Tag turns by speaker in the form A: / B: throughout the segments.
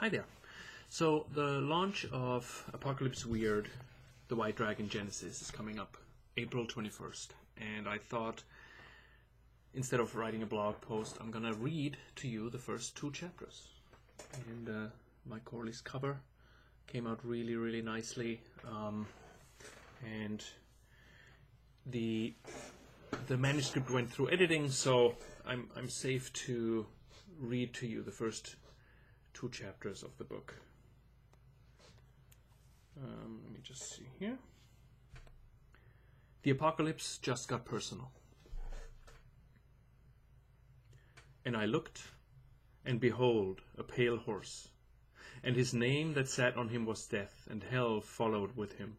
A: Hi there. So the launch of Apocalypse Weird, The White Dragon Genesis is coming up April 21st. And I thought, instead of writing a blog post, I'm going to read to you the first two chapters. And my Corley's cover came out really, really nicely. And the manuscript went through editing, so I'm safe to read to you the first two chapters of the book. Let me just see here. The apocalypse just got personal. And I looked, and behold, a pale horse. And his name that sat on him was Death, and hell followed with him.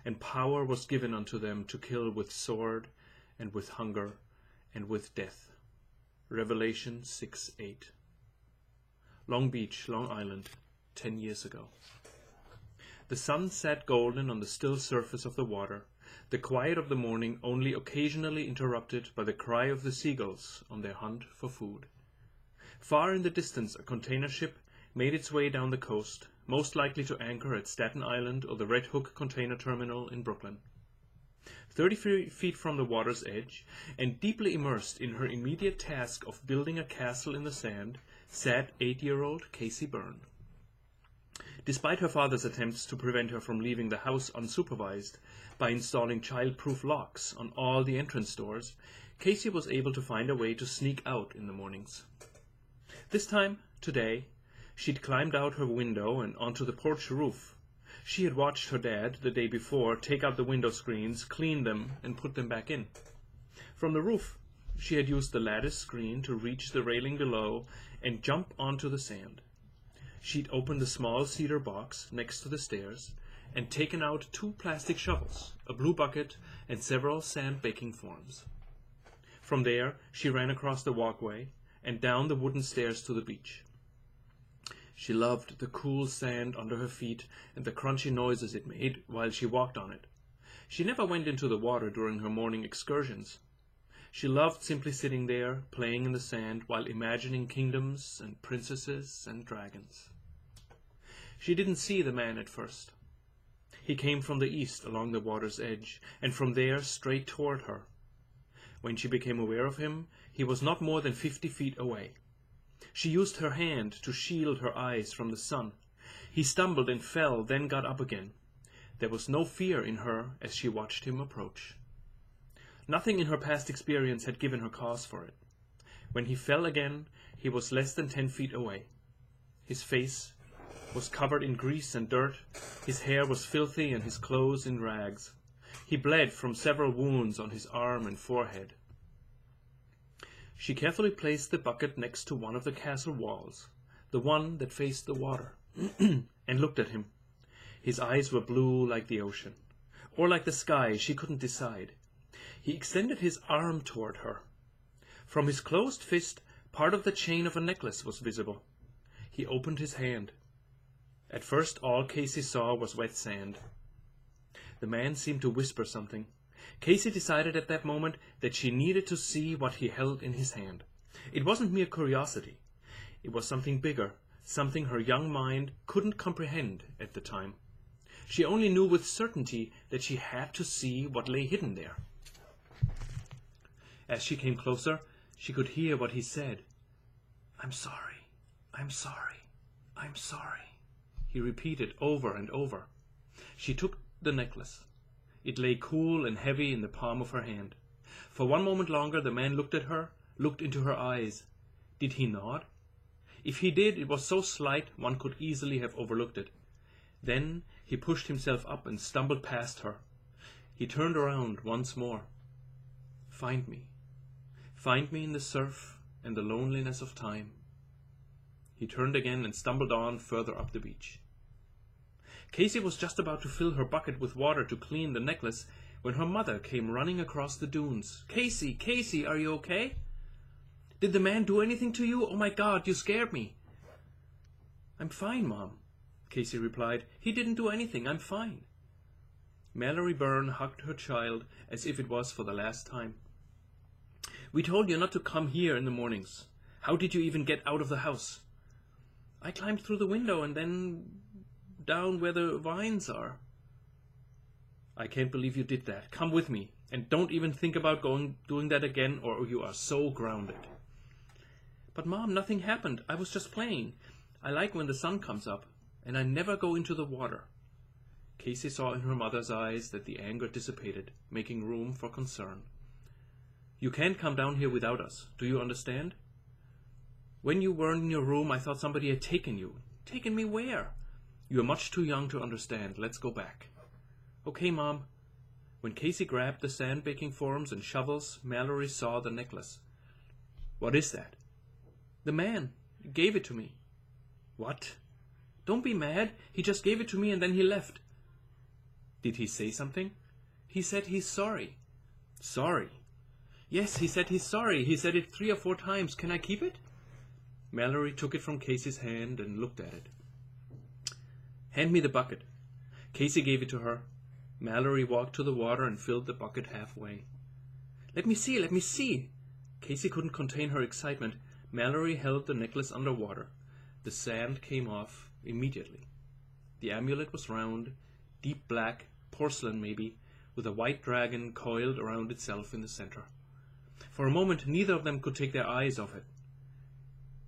A: And power was given unto them to kill with sword, and with hunger, and with death. Revelation 6:8. Long Beach, Long Island, 10 years ago. The sun sat golden on the still surface of the water, the quiet of the morning only occasionally interrupted by the cry of the seagulls on their hunt for food. Far in the distance a container ship made its way down the coast, most likely to anchor at Staten Island or the Red Hook container terminal in Brooklyn. 30 feet from the water's edge, and deeply immersed in her immediate task of building a castle in the sand, sat 8-year-old Casey Byrne. Despite her father's attempts to prevent her from leaving the house unsupervised by installing child-proof locks on all the entrance doors, Casey was able to find a way to sneak out in the mornings. This time, today, she'd climbed out her window and onto the porch roof. She had watched her dad, the day before, take out the window screens, clean them, and put them back in. From the roof, she had used the lattice screen to reach the railing below and jump onto the sand. She'd opened the small cedar box next to the stairs and taken out 2 plastic shovels, a blue bucket, and several sand baking forms. From there, she ran across the walkway and down the wooden stairs to the beach. She loved the cool sand under her feet and the crunchy noises it made while she walked on it. She never went into the water during her morning excursions. She loved simply sitting there, playing in the sand, while imagining kingdoms and princesses and dragons. She didn't see the man at first. He came from the east along the water's edge, and from there straight toward her. When she became aware of him, he was not more than 50 feet away. She used her hand to shield her eyes from the sun. He stumbled and fell, then got up again. There was no fear in her as she watched him approach. Nothing in her past experience had given her cause for it. When he fell again, he was less than 10 feet away. His face was covered in grease and dirt, his hair was filthy and his clothes in rags. He bled from several wounds on his arm and forehead. She carefully placed the bucket next to one of the castle walls, the one that faced the water, and looked at him. His eyes were blue like the ocean, or like the sky, she couldn't decide. He extended his arm toward her. From his closed fist, part of the chain of a necklace was visible. He opened his hand. At first, all Casey saw was wet sand. The man seemed to whisper something. Casey decided at that moment that she needed to see what he held in his hand. It wasn't mere curiosity. It was something bigger, something her young mind couldn't comprehend at the time. She only knew with certainty that she had to see what lay hidden there. As she came closer, she could hear what he said. "I'm sorry, I'm sorry, I'm sorry," he repeated over and over. She took the necklace. It lay cool and heavy in the palm of her hand. For one moment longer the man looked at her, looked into her eyes. Did he nod? If he did, it was so slight one could easily have overlooked it. Then he pushed himself up and stumbled past her. He turned around once more. "Find me. Find me in the surf and the loneliness of time." He turned again and stumbled on further up the beach. Casey was just about to fill her bucket with water to clean the necklace when her mother came running across the dunes. "Casey, Casey, are you okay? Did the man do anything to you? Oh my God, you scared me." "I'm fine, Mom," Casey replied. "He didn't do anything. I'm fine." Mallory Byrne hugged her child as if it was for the last time. "We told you not to come here in the mornings. How did you even get out of the house?" I climbed through the window and then down where the vines are. I can't believe you did that. Come with me, and don't even think about doing that again, or you are so grounded. But Mom, nothing happened. I was just playing. I like when the sun comes up, and I never go into the water. Casey saw in her mother's eyes that the anger dissipated, making room for concern. You can't come down here without us. Do you understand? When you weren't in your room, I thought somebody had taken you. Taken me where? You are much too young to understand. Let's go back. Okay, Mom. When Casey grabbed the sand-baking forms and shovels, Mallory saw the necklace. What is that? The man gave it to me. What? Don't be mad. He just gave it to me and then he left. Did he say something? He said he's sorry. Sorry? Yes, he said he's sorry. He said it 3 or 4 times. Can I keep it? Mallory took it from Casey's hand and looked at it. Hand me the bucket. Casey gave it to her. Mallory walked to the water and filled the bucket halfway. Let me see, let me see. Casey couldn't contain her excitement. Mallory held the necklace underwater. The sand came off immediately. The amulet was round, deep black, porcelain maybe, with a white dragon coiled around itself in the center. For a moment, neither of them could take their eyes off it.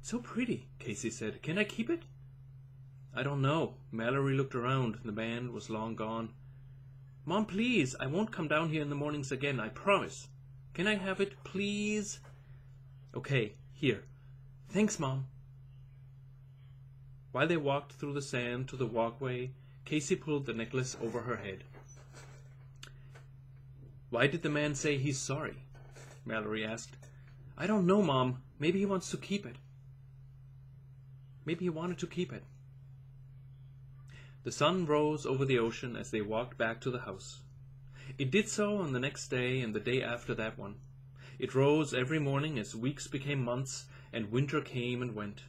A: So pretty, Casey said. Can I keep it? I don't know. Mallory looked around. The man was long gone. Mom, please, I won't come down here in the mornings again, I promise. Can I have it, please? Okay, here. Thanks, Mom. While they walked through the sand to the walkway, Casey pulled the necklace over her head. Why did the man say he's sorry? Mallory asked. I don't know, Mom. Maybe he wants to keep it. Maybe he wanted to keep it. The sun rose over the ocean as they walked back to the house. It did so on the next day and the day after that one. It rose every morning as weeks became months and winter came and went.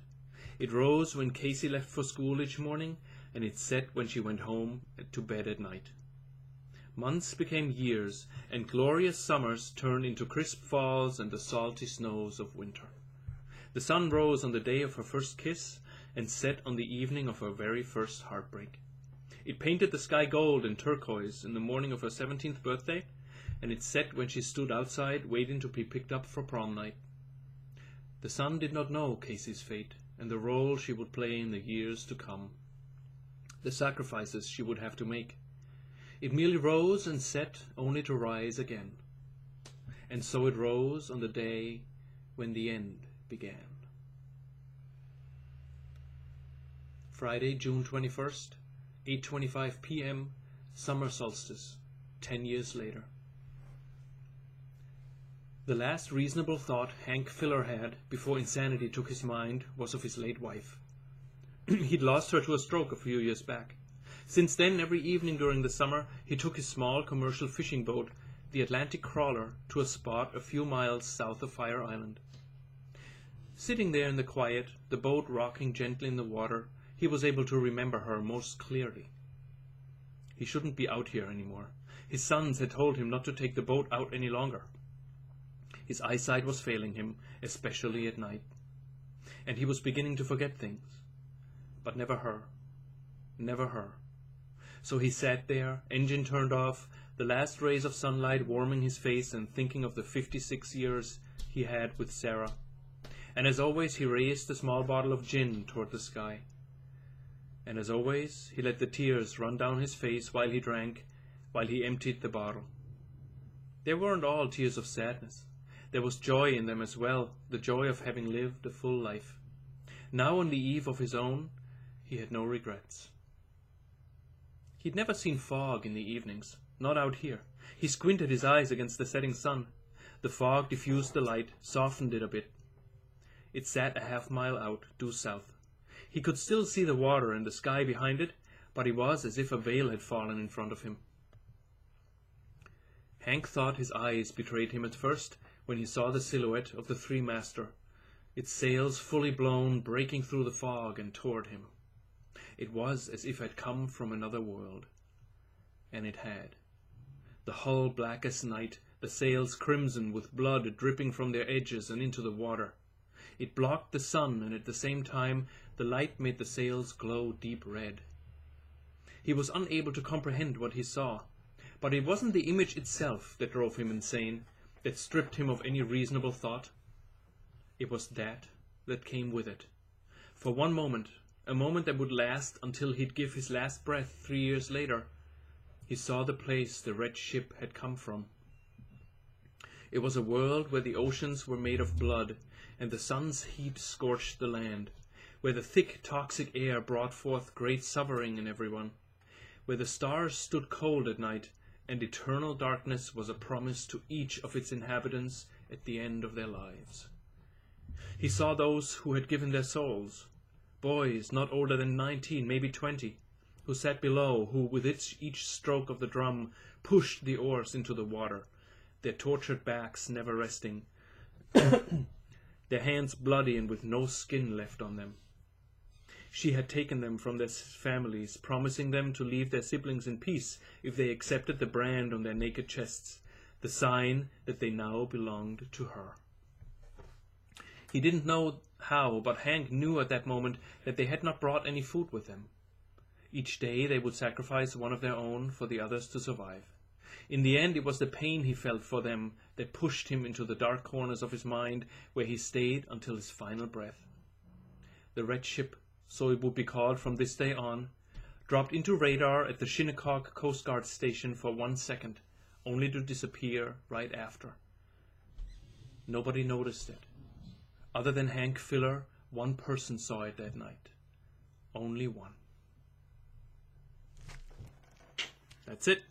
A: It rose when Casey left for school each morning, and it set when she went home to bed at night. Months became years, and glorious summers turned into crisp falls and the salty snows of winter. The sun rose on the day of her first kiss and set on the evening of her very first heartbreak. It painted the sky gold and turquoise in the morning of her 17th birthday, and it set when she stood outside waiting to be picked up for prom night. The sun did not know Casey's fate and the role she would play in the years to come, the sacrifices she would have to make. It merely rose and set only to rise again. And so it rose on the day when the end began. Friday, June 21st, 8:25 p.m., summer solstice, 10 years later. The last reasonable thought Hank Filler had before insanity took his mind was of his late wife. He'd lost her to a stroke a few years back. Since then, every evening during the summer, he took his small commercial fishing boat, the Atlantic Crawler, to a spot a few miles south of Fire Island. Sitting there in the quiet, the boat rocking gently in the water, he was able to remember her most clearly. He shouldn't be out here anymore. His sons had told him not to take the boat out any longer. His eyesight was failing him, especially at night. And he was beginning to forget things. But never her. Never her. So he sat there, engine turned off, the last rays of sunlight warming his face and thinking of the 56 years he had with Sarah. And as always, he raised the small bottle of gin toward the sky. And as always, he let the tears run down his face while he drank, while he emptied the bottle. They weren't all tears of sadness. There was joy in them as well, the joy of having lived a full life. Now on the eve of his own, he had no regrets. He'd never seen fog in the evenings, not out here. He squinted his eyes against the setting sun. The fog diffused the light, softened it a bit. It sat a half-mile out, due south. He could still see the water and the sky behind it, but it was as if a veil had fallen in front of him. Hank thought his eyes betrayed him at first when he saw the silhouette of the three-master, its sails fully blown, breaking through the fog and toward him. It was as if it had come from another world. And it had. The hull black as night, the sails crimson with blood dripping from their edges and into the water. It blocked the sun, and at the same time The light made the sails glow deep red. He was unable to comprehend what he saw, but it wasn't the image itself that drove him insane, that stripped him of any reasonable thought. It was that came with it. For one moment, a moment that would last until he'd give his last breath 3 years later, he saw the place the red ship had come from. It was a world where the oceans were made of blood, and the sun's heat scorched the land, where the thick, toxic air brought forth great suffering in everyone, where the stars stood cold at night, and eternal darkness was a promise to each of its inhabitants at the end of their lives. He saw those who had given their souls, boys not older than 19, maybe 20, who sat below, who with each stroke of the drum pushed the oars into the water, their tortured backs never resting, their hands bloody and with no skin left on them. She had taken them from their families, promising them to leave their siblings in peace if they accepted the brand on their naked chests, the sign that they now belonged to her. He didn't know how, but Hank knew at that moment that they had not brought any food with them. Each day they would sacrifice one of their own for the others to survive. In the end, it was the pain he felt for them that pushed him into the dark corners of his mind, where he stayed until his final breath. The red ship, so it would be called from this day on, dropped into radar at the Shinnecock Coast Guard station for 1 second, only to disappear right after. Nobody noticed it. Other than Hank Filler, one person saw it that night. Only one. That's it.